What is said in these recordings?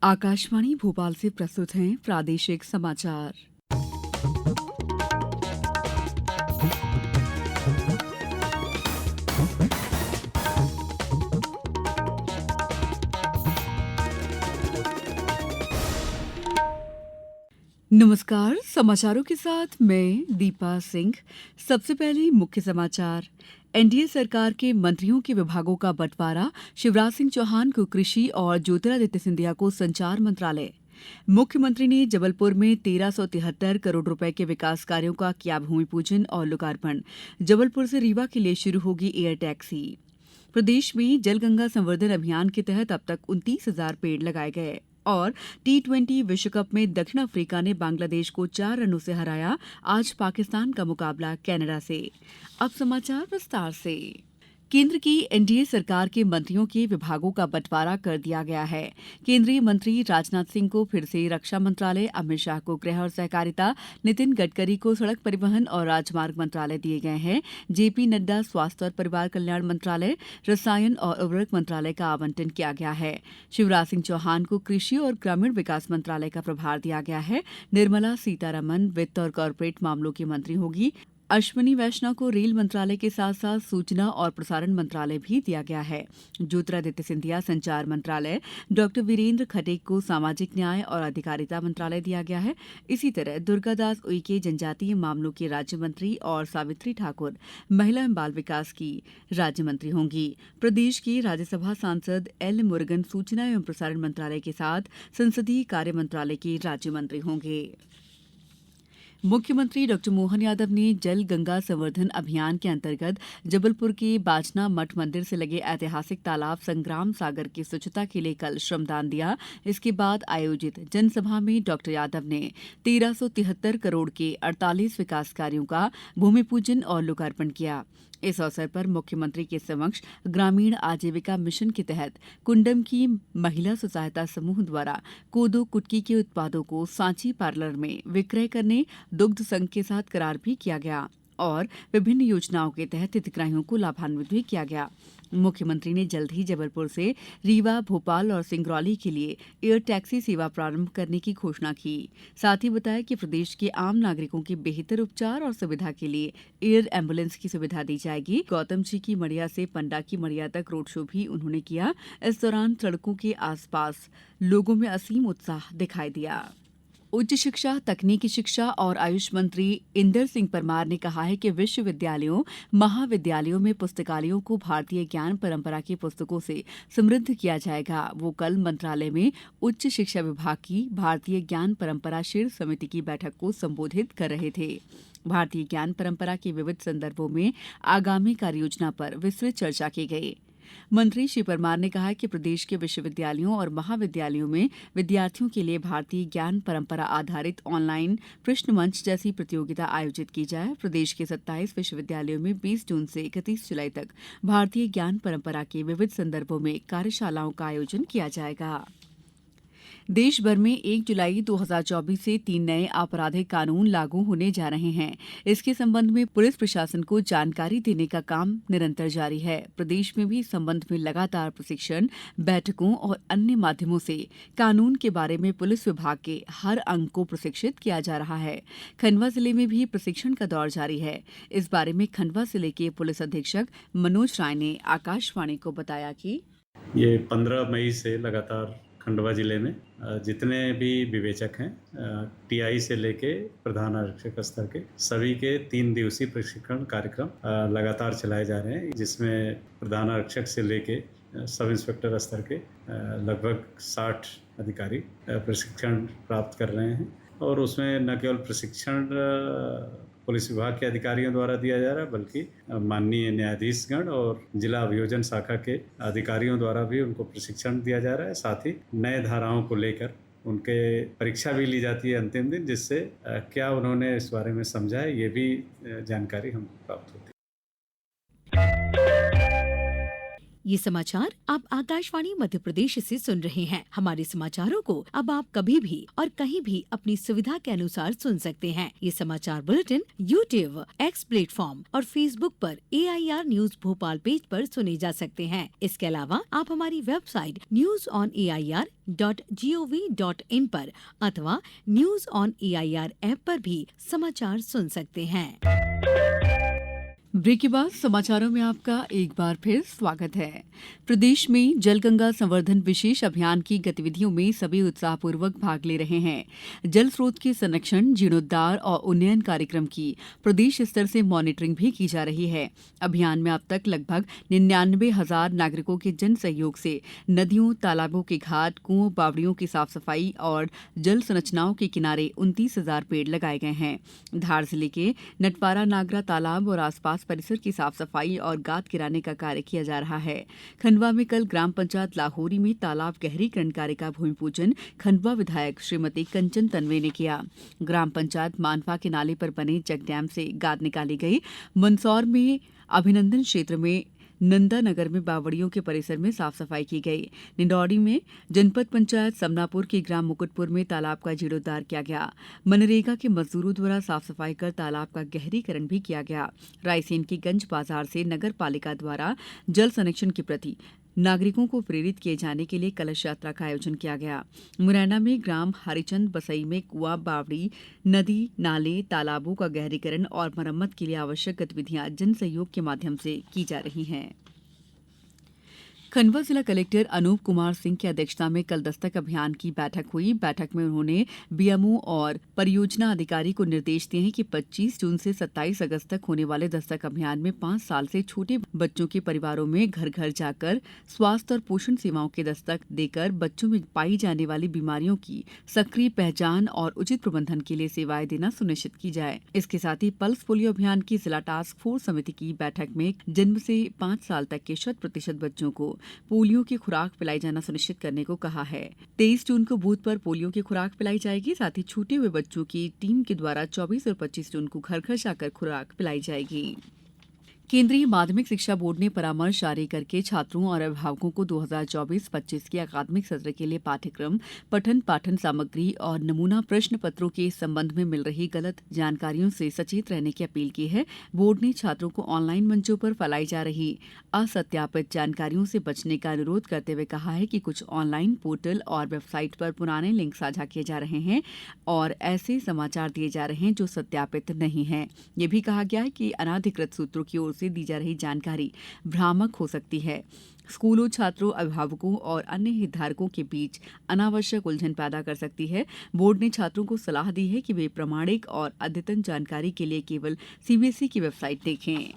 आकाशवाणी भोपाल से प्रस्तुत हैं प्रादेशिक समाचार। नमस्कार, समाचारों के साथ मैं दीपा सिंह। सबसे पहले मुख्य समाचार। एनडीए सरकार के मंत्रियों के विभागों का बंटवारा, शिवराज सिंह चौहान को कृषि और ज्योतिरादित्य सिंधिया को संचार मंत्रालय। मुख्यमंत्री ने जबलपुर में 1373 करोड़ रुपए के विकास कार्यों का किया भूमि पूजन और लोकार्पण। जबलपुर से रीवा के लिए शुरू होगी एयर टैक्सी। प्रदेश में जल गंगा संवर्धन अभियान के तहत अब तक 29,000 पेड़ लगाए गए। और टी20 विश्व कप में दक्षिण अफ्रीका ने बांग्लादेश को 4 रनों से हराया। आज पाकिस्तान का मुकाबला कनाडा से। अब समाचार विस्तार से। केंद्र की एनडीए सरकार के मंत्रियों के विभागों का बंटवारा कर दिया गया है। केंद्रीय मंत्री राजनाथ सिंह को फिर से रक्षा मंत्रालय, अमित शाह को गृह और सहकारिता, नितिन गडकरी को सड़क परिवहन और राजमार्ग मंत्रालय दिए गए हैं। जेपी नड्डा स्वास्थ्य और परिवार कल्याण मंत्रालय, रसायन और उर्वरक मंत्रालय का आवंटन किया गया है। शिवराज सिंह चौहान को कृषि और ग्रामीण विकास मंत्रालय का प्रभार दिया गया है। निर्मला सीतारमण वित्त और कॉर्पोरेट मामलों की मंत्री होगी। अश्विनी वैष्णव को रेल मंत्रालय के साथ साथ सूचना और प्रसारण मंत्रालय भी दिया गया है। ज्योतिरादित्य सिंधिया संचार मंत्रालय, डॉक्टर वीरेंद्र खटीक को सामाजिक न्याय और अधिकारिता मंत्रालय दिया गया है। इसी तरह दुर्गादास उइके जनजातीय मामलों के राज्य मंत्री और सावित्री ठाकुर महिला एवं बाल विकास की राज्य मंत्री होंगी। प्रदेश के राज्यसभा सांसद एल मुरुगन सूचना एवं प्रसारण मंत्रालय के साथ संसदीय कार्य मंत्रालय के राज्य मंत्री होंगे। मुख्यमंत्री डॉक्टर मोहन यादव ने जल गंगा संवर्धन अभियान के अंतर्गत जबलपुर के बाजना मठ मंदिर से लगे ऐतिहासिक तालाब संग्राम सागर की स्वच्छता के लिए कल श्रमदान दिया। इसके बाद आयोजित जनसभा में डॉक्टर यादव ने 1373 करोड़ के 48 विकास कार्यों का भूमि पूजन और लोकार्पण किया। इस अवसर पर मुख्यमंत्री के समक्ष ग्रामीण आजीविका मिशन के तहत कुंडम की महिला स्व सहायता समूह द्वारा कोदो कुटकी के उत्पादों को सांची पार्लर में विक्रय करने दुग्ध संघ के साथ करार भी किया गया और विभिन्न योजनाओं के तहत हितग्राहियों को लाभान्वित भी किया गया। मुख्यमंत्री ने जल्द ही जबलपुर से रीवा, भोपाल और सिंगरौली के लिए एयर टैक्सी सेवा प्रारंभ करने की घोषणा की। साथ ही बताया कि प्रदेश के आम नागरिकों के बेहतर उपचार और सुविधा के लिए एयर एम्बुलेंस की सुविधा दी जाएगी। गौतम जी की मड़िया से पंडा की मड़िया तक रोड शो भी उन्होंने किया। इस दौरान सड़कों के आसपास लोगों में असीम उत्साह दिखाई दिया। उच्च शिक्षा, तकनीकी शिक्षा और आयुष मंत्री इंदर सिंह परमार ने कहा है कि विश्वविद्यालयों, महाविद्यालयों में पुस्तकालयों को भारतीय ज्ञान परंपरा की पुस्तकों से समृद्ध किया जाएगा। वो कल मंत्रालय में उच्च शिक्षा विभाग की भारतीय ज्ञान परंपरा शीर्ष समिति की बैठक को संबोधित कर रहे थे। भारतीय ज्ञान परंपरा के विविध संदर्भों में आगामी कार्ययोजना पर विस्तृत चर्चा की गई। मंत्री श्री परमार ने कहा कि प्रदेश के विश्वविद्यालयों और महाविद्यालयों में विद्यार्थियों के लिए भारतीय ज्ञान परंपरा आधारित ऑनलाइन प्रश्न मंच जैसी प्रतियोगिता आयोजित की जाए। प्रदेश के 27 विश्वविद्यालयों में 20 जून से 31 जुलाई तक भारतीय ज्ञान परंपरा के विविध संदर्भों में कार्यशालाओं का आयोजन किया जाएगा। देश भर में 1 जुलाई 2024 से 3 नए आपराधिक कानून लागू होने जा रहे हैं। इसके संबंध में पुलिस प्रशासन को जानकारी देने का काम निरंतर जारी है। प्रदेश में भी इस संबंध में लगातार प्रशिक्षण, बैठकों और अन्य माध्यमों से कानून के बारे में पुलिस विभाग के हर अंग को प्रशिक्षित किया जा रहा है। खंडवा जिले में भी प्रशिक्षण का दौर जारी है। इस बारे में खंडवा जिले के पुलिस अधीक्षक मनोज राय ने आकाशवाणी को बताया कि ये 15 मई से लगातार खंडवा जिले में जितने भी विवेचक हैं, टीआई से लेके प्रधान आरक्षक स्तर के सभी के 3 दिवसीय प्रशिक्षण कार्यक्रम लगातार चलाए जा रहे हैं, जिसमें प्रधान आरक्षक से लेके सब इंस्पेक्टर स्तर के लगभग 60 अधिकारी प्रशिक्षण प्राप्त कर रहे हैं। और उसमें न केवल प्रशिक्षण पुलिस विभाग के अधिकारियों द्वारा दिया जा रहा है, बल्कि माननीय न्यायाधीशगण और जिला अभियोजन शाखा के अधिकारियों द्वारा भी उनको प्रशिक्षण दिया जा रहा है। साथ ही नए धाराओं को लेकर उनके परीक्षा भी ली जाती है अंतिम दिन, जिससे क्या उन्होंने इस बारे में समझा है, ये भी जानकारी हमको प्राप्त होती है। ये समाचार आप आकाशवाणी मध्य प्रदेश से सुन रहे हैं। हमारे समाचारों को अब आप कभी भी और कहीं भी अपनी सुविधा के अनुसार सुन सकते हैं। ये समाचार बुलेटिन YouTube, X प्लेटफॉर्म और Facebook पर AIR न्यूज भोपाल पेज पर सुने जा सकते हैं। इसके अलावा आप हमारी वेबसाइट newsonair.gov.in पर अथवा न्यूज ऑन AIR ऐप पर भी समाचार सुन सकते हैं। ब्रेक के बाद समाचारों में आपका एक बार फिर स्वागत है। प्रदेश में जलगंगा संवर्धन विशेष अभियान की गतिविधियों में सभी उत्साहपूर्वक भाग ले रहे हैं। जल स्रोत के संरक्षण, जीर्णोद्धार और उन्नयन कार्यक्रम की प्रदेश स्तर से मॉनिटरिंग भी की जा रही है। अभियान में अब तक लगभग 99,000 नागरिकों के जन सहयोग से नदियों, तालाबों के घाट, कुओं, बावड़ियों की साफ सफाई और जल संरचनाओं के किनारे 29,000 पेड़ लगाए गए हैं। धार जिले के नटवारा नागरा तालाब और आसपास परिसर की साफ सफाई और गाद गिराने का कार्य किया जा रहा है। खंडवा में कल ग्राम पंचायत लाहौरी में तालाब गहरीकरण कार्य का भूमि पूजन खंडवा विधायक श्रीमती कंचन तन्वे ने किया। ग्राम पंचायत मानवा के नाले पर बने चेक डैम से गाद निकाली गई। मंदसौर में अभिनंदन क्षेत्र में नंदानगर में बावड़ियों के परिसर में साफ सफाई की गई। निंदौड़ी में जनपद पंचायत समनापुर के ग्राम मुकुटपुर में तालाब का जीर्णोद्धार किया गया। मनरेगा के मजदूरों द्वारा साफ सफाई कर तालाब का गहरीकरण भी किया गया। रायसेन के गंज बाजार से नगर पालिका द्वारा जल संरक्षण के प्रति नागरिकों को प्रेरित किए जाने के लिए कलश यात्रा का आयोजन किया गया। मुरैना में ग्राम हरिचंद बसई में कुआं, बावड़ी, नदी, नाले, तालाबों का गहरीकरण और मरम्मत के लिए आवश्यक गतिविधियां जन सहयोग के माध्यम से की जा रही हैं। खंडवा जिला कलेक्टर अनूप कुमार सिंह की अध्यक्षता में कल दस्तक अभियान की बैठक हुई। बैठक में उन्होंने बीएमओ और परियोजना अधिकारी को निर्देश दिए हैं कि 25 जून से 27 अगस्त तक होने वाले दस्तक अभियान में 5 साल से छोटे बच्चों के परिवारों में घर घर जाकर स्वास्थ्य और पोषण सेवाओं के दस्तक देकर बच्चों में पाई जाने वाली बीमारियों की सक्रिय पहचान और उचित प्रबंधन के लिए सेवाएं देना सुनिश्चित की जाए। इसके साथ ही पल्स पोलियो अभियान की जिला टास्क फोर्स समिति की बैठक में जन्म से 5 साल तक के 100% बच्चों को पोलियो की खुराक पिलाई जाना सुनिश्चित करने को कहा है। 23 जून को बूथ पर पोलियो की खुराक पिलाई जाएगी। साथ ही छूटे हुए बच्चों की टीम के द्वारा 24 और 25 जून को घर घर जाकर खुराक पिलाई जाएगी। केंद्रीय माध्यमिक शिक्षा बोर्ड ने परामर्श जारी करके छात्रों और अभिभावकों को 2024-25 के अकादमिक सत्र के लिए पाठ्यक्रम, पठन पाठन सामग्री और नमूना प्रश्न पत्रों के संबंध में मिल रही गलत जानकारियों से सचेत रहने की अपील की है। बोर्ड ने छात्रों को ऑनलाइन मंचों पर फैलाई जा रही असत्यापित जानकारियों से बचने का अनुरोध करते हुए कहा है कि कुछ ऑनलाइन पोर्टल और वेबसाइट पर पुराने लिंक साझा किए जा रहे हैं और ऐसे समाचार दिए जा रहे हैं जो सत्यापित नहीं है। ये भी कहा गया है कि अनाधिकृत सूत्रों की ओर से दी जा रही जानकारी भ्रामक हो सकती है। स्कूलों, छात्रों, अभिभावकों और अन्य हितधारकों के बीच अनावश्यक उलझन पैदा कर सकती है। बोर्ड ने छात्रों को सलाह दी है कि वे प्रामाणिक और अद्यतन जानकारी के लिए केवल सीबीएसई की वेबसाइट देखें।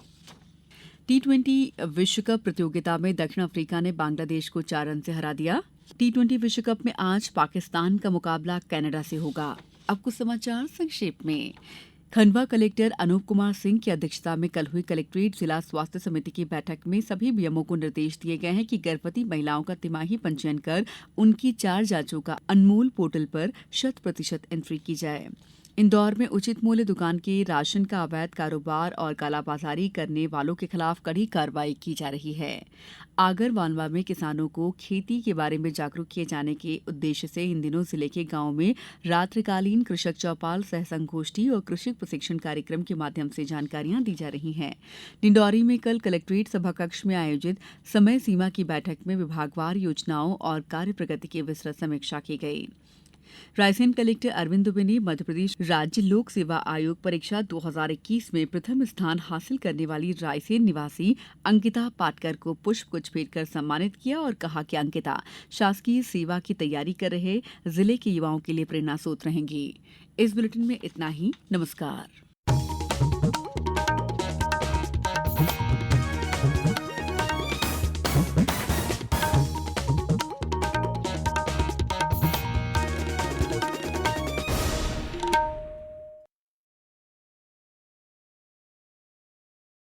T20 विश्व कप प्रतियोगिता में दक्षिण अफ्रीका ने बांग्लादेश को 4 रन से हरा दिया। T20 विश्व कप में आज पाकिस्तान का मुकाबला कनाडा से होगा। अब कुछ समाचार संक्षेप में। खंडवा कलेक्टर अनूप कुमार सिंह की अध्यक्षता में कल हुई कलेक्ट्रेट जिला स्वास्थ्य समिति की बैठक में सभी बीएमओ को निर्देश दिए गए हैं कि गर्भवती महिलाओं का तिमाही पंजीयन कर उनकी 4 जांचों का अनमोल पोर्टल पर 100% एंट्री की जाए। इंदौर में उचित मूल्य दुकान के राशन का अवैध कारोबार और कालाबाजारी करने वालों के खिलाफ कड़ी कार्रवाई की जा रही है। आगर मालवा में किसानों को खेती के बारे में जागरूक किए जाने के उद्देश्य से इन दिनों जिले के गांव में रात्रिकालीन कृषक चौपाल, सह संगोष्ठी और कृषि प्रशिक्षण कार्यक्रम के माध्यम से जानकारियां दी जा रही हैं। डिंडौरी में कल कलेक्ट्रेट सभाकक्ष में आयोजित समय सीमा की बैठक में विभागवार योजनाओं और कार्य प्रगति की विस्तृत समीक्षा की गई। रायसेन कलेक्टर अरविंद दुबे ने मध्यप्रदेश राज्य लोक सेवा आयोग परीक्षा 2021 में प्रथम स्थान हासिल करने वाली रायसेन निवासी अंकिता पाटकर को पुष्प गुच्छ भेंट कर सम्मानित किया और कहा कि अंकिता शासकीय सेवा की तैयारी कर रहे जिले के युवाओं के लिए प्रेरणा स्रोत रहेंगी। इस बुलेटिन में इतना ही। नमस्कार।